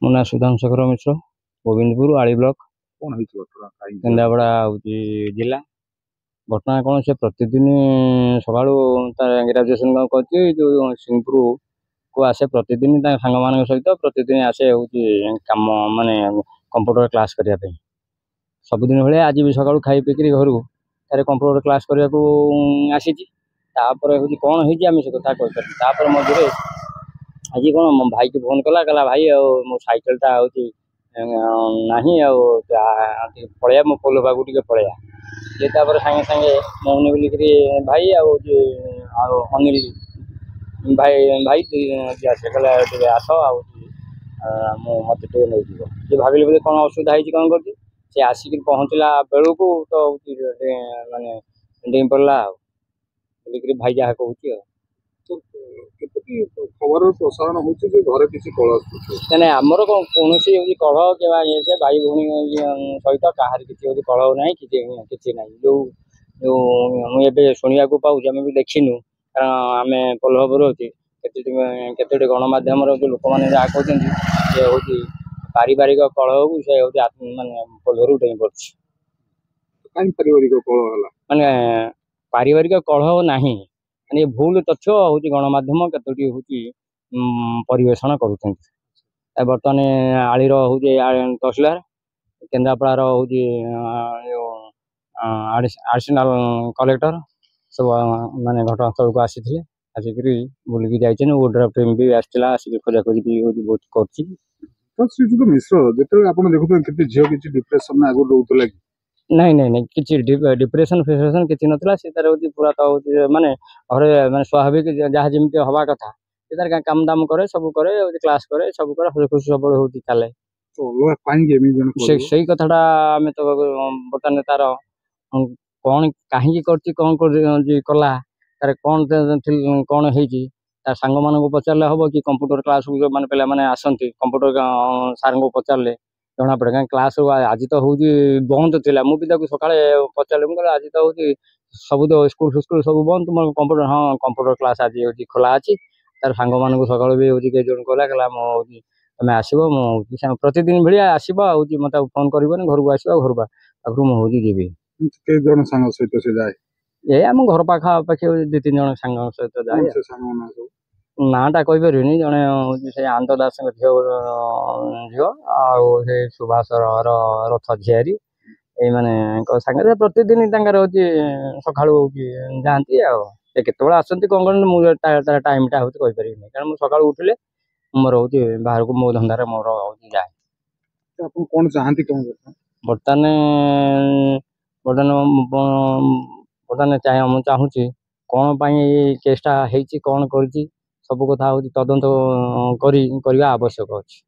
ମୋ ନାଁ ସୁଧାଂଶୁ ଶେଖର ମିଶ୍ର, ଗୋବିନ୍ଦପୁର ଆଳି ବ୍ଲକ, କେନ୍ଦ୍ରାପଡ଼ା ହେଉଛି ଜିଲ୍ଲା। ଘଟଣା କ'ଣ, ସେ ପ୍ରତିଦିନ ସକାଳୁ ତାର ଗ୍ରାଜୁଏସନ୍ କରୁଛି, ଯେଉଁ ସିଂହପୁରକୁ ଆସେ ପ୍ରତିଦିନ ତାଙ୍କ ସାଙ୍ଗମାନଙ୍କ ସହିତ ପ୍ରତିଦିନ ଆସେ ହେଉଛି କାମ ମାନେ କମ୍ପ୍ୟୁଟର କ୍ଲାସ୍ କରିବା ପାଇଁ। ସବୁଦିନ ଭଳିଆ ଆଜି ବି ସକାଳୁ ଖାଇ ପିଇକିରି ଘରକୁ ତାର କମ୍ପ୍ୟୁଟର କ୍ଲାସ୍ କରିବାକୁ ଆସିଛି। ତାପରେ ହେଉଛି କ'ଣ ହେଇଛି ଆମେ ସେ କଥା କହିପାରିବୁ। ତାପରେ ମଝିରେ ଆଜି କ'ଣ ମୋ ଭାଇକି ଫୋନ୍ କଲା, କହିଲା ଭାଇ ଆଉ ମୋ ସାଇକେଲଟା ହେଉଛି ନାହିଁ, ଆଉ ଟିକେ ପଳେଇବା ମୋ ପୋଲ ପାଖକୁ ଟିକେ ପଳେଇବା। ସିଏ ତାପରେ ସାଙ୍ଗେ ସାଙ୍ଗେ ମୌନି ବୋଲିକିରି ଭାଇ ଆଉ ଅନିଲ ଭାଇ ଆସେ, କହିଲା ଟିକେ ଆସ ଆଉ ମୋତେ ଟିକେ ନେଇଯିବ। ସିଏ ଭାବିଲେ ବୋଧେ କ'ଣ ଅସୁବିଧା ହେଇଛି କ'ଣ କରିଛି, ସେ ଆସିକି ପହଞ୍ଚିଲା ବେଳକୁ ତ ମାନେ ଡେଇଁ ପଡ଼ିଲା ଆଉ ବୋଲିକିରି ଭାଇ ଯାହା କହୁଛି ଆଉ। ଖବର ପ୍ରସାରଣ ହଉଛି ଯେ ଘରେ କିଛି କଳହ ଆସୁଛି? ନାଇଁ, ଆମର କ'ଣ କୌଣସି ହେଉଛି କଳହ କିମ୍ବା ସେ ଭାଇ ଭଉଣୀ ସହିତ କାହାର କିଛି ହେଉଛି କଳହ ନାହିଁ, କିଛି ନାହିଁ। ମୁଁ ଏବେ ଶୁଣିବାକୁ ପାଉଛି, ଆମେ ବି ଦେଖିନୁ, କାରଣ ଆମେ ପୋଲ ଉପରେ ଅଛି। କେତୋଟି ଗଣମାଧ୍ୟମର ଯେଉଁ ଲୋକମାନେ ଯାହା କହୁଛନ୍ତି ସେ ହେଉଛି ପାରିବାରିକ କଳହକୁ ସେ ହେଉଛି ମାନେ ପୋଲରୁ ଡେଇଁ ପଡ଼ୁଛି। କାହିଁ ପାରିବାରିକ କଳହ ହେଲା? ମାନେ ପାରିବାରିକ କଳହ ନାହିଁ, ମାନେ ଭୁଲ ତଥ୍ୟ ହେଉଛି ଗଣମାଧ୍ୟମ କେତୋଟି ହେଉଛି ପରିବେଷଣ କରୁଛନ୍ତି। ବର୍ତ୍ତମାନ ଆଳିର ହେଉଛି ତହସିଲଦାର, କେନ୍ଦ୍ରାପଡ଼ାର ହେଉଛି ଆଡ଼ିସନାଲ କଲେକ୍ଟର ସବୁ ମାନେ ଘଟଣାସ୍ଥଳକୁ ଆସିଥିଲେ। ଆସିକିରି ବୁଲିକି ଯାଇଛନ୍ତି। ଓଡ୍ରାଫ୍ ଟିମ୍ ବି ଆସିଥିଲା, ଆସିକି ଖୋଜାଖୋଜି ବି ହେଉଛି ବହୁତ କରୁଛି। ଶ୍ରୀଯୁକ୍ତ ମିଶ୍ର, ଯେତେବେଳେ ଆପଣ ଦେଖୁଥିବେ କେତେ ଝିଅ କିଛି ଡିପ୍ରେସନ୍ ଆଗରୁ ରହୁଥିଲା କି? ନାଇଁ, କିଛି ଡିପ୍ରେସନ୍ ଫିପ୍ରେସନ୍ କିଛି ନଥିଲା। ସେ ତାର ହେଉଛି ପୁରା ତ ହେଉଛି ମାନେ ଘରେ ମାନେ ସ୍ୱାଭାବିକ ଯାହା ଯେମିତି ହବା କଥା ସେ ତାର କାମ ଦାମ କରେ, ସବୁ କରେ, କ୍ଲାସ୍ କରେ, ସବୁ କରେ, ହସ ଖୁସି ସବୁବେଳେ ହେଉଛି ଚାଲେ। ସେଇ କଥାଟା ଆମେ ତ ବର୍ତ୍ତମାନ ତାର କ'ଣ କାହିଁକି କରିଛି, କ'ଣ କଲା, ତାର କ'ଣ ହେଇଛି, ତା ସାଙ୍ଗମାନଙ୍କୁ ପଚାରିଲେ ହବ କି? କମ୍ପ୍ୟୁଟର କ୍ଲାସ୍କୁ ଯେଉଁମାନେ ପିଲାମାନେ ଆସନ୍ତି କମ୍ପ୍ୟୁଟର ସାର୍ଙ୍କୁ ପଚାରିଲେ ଜଣାପଡ଼େ। କାହିଁକି କ୍ଲାସ୍ ଆଜି ତ ହେଉଛି ବନ୍ଦ ଥିଲା। ମୁଁ ବି ତାକୁ ସକାଳେ ପଚାରିଲି, ମୁଁ କହିଲି ଆଜି ତ ହେଉଛି ସବୁ ତ ସ୍କୁଲ ସବୁ ବନ୍ଦ, ତୁମର କମ୍ପ୍ୟୁଟର? ହଁ, କମ୍ପ୍ୟୁଟର କ୍ଲାସ୍ ଆଜି ହେଉଛି ଖୋଲା ଅଛି। ତାର ସାଙ୍ଗମାନଙ୍କୁ ସକାଳୁ ବି ହେଉଛି କେହି ଜଣ କହିଲା ମୁଁ ହେଉଛି ତମେ ଆସିବ, ମୁଁ ହେଉଛି ପ୍ରତିଦିନ ଭଳିଆ ଆସିବ, ହେଉଛି ମୋତେ ଫୋନ୍ କରିବନି, ଘରକୁ ଆସିବ, ଘର ପାଖରୁ ମୁଁ ହେଉଛି ଯିବି। କେତେ ଜଣ ସାଙ୍ଗ ସହିତ ସେ ଯାଏ? ଆମ ଘର ପାଖାପାଖି 2-3 ଜଣ ସାଙ୍ଗ ସହିତ ଯାଏ। ନାଁଟା କହିପାରିବିନି। ଜଣେ ହେଉଛି ସେ ଆନନ୍ଦ ଦାସଙ୍କ ଝିଅ ଆଉ ସେ ସୁଭାଷର ରଥ ଝିଆରୀ, ଏଇମାନଙ୍କ ସାଙ୍ଗରେ ପ୍ରତିଦିନ ତାଙ୍କର ହେଉଛି ସକାଳୁ ହେଉଛି ଯାଆନ୍ତି। ଆଉ ସେ କେତେବେଳେ ଆସନ୍ତି କ'ଣ କରନ୍ତି ମୁଁ ତାର ଟାଇମ୍ଟା ହେଉଛି କହିପାରିବିନି, କାରଣ ମୁଁ ସକାଳୁ ଉଠିଲେ ମୋର ହେଉଛି ବାହାରକୁ ମୋ ଧନ୍ଦାରେ ମୋର ହେଉଛି ଯାଏ। ଆପଣ କ'ଣ ଚାହାନ୍ତି? କ'ଣ ବର୍ତ୍ତମାନ ମୁଁ ଚାହୁଁଛି କ'ଣ ପାଇଁ ଏଇ କେସ୍ଟା ହେଇଛି, କ'ଣ କରିଛି, ସବୁ କଥା ହେଉଛି ତଦନ୍ତ କରିବା ଆବଶ୍ୟକ ଅଛି।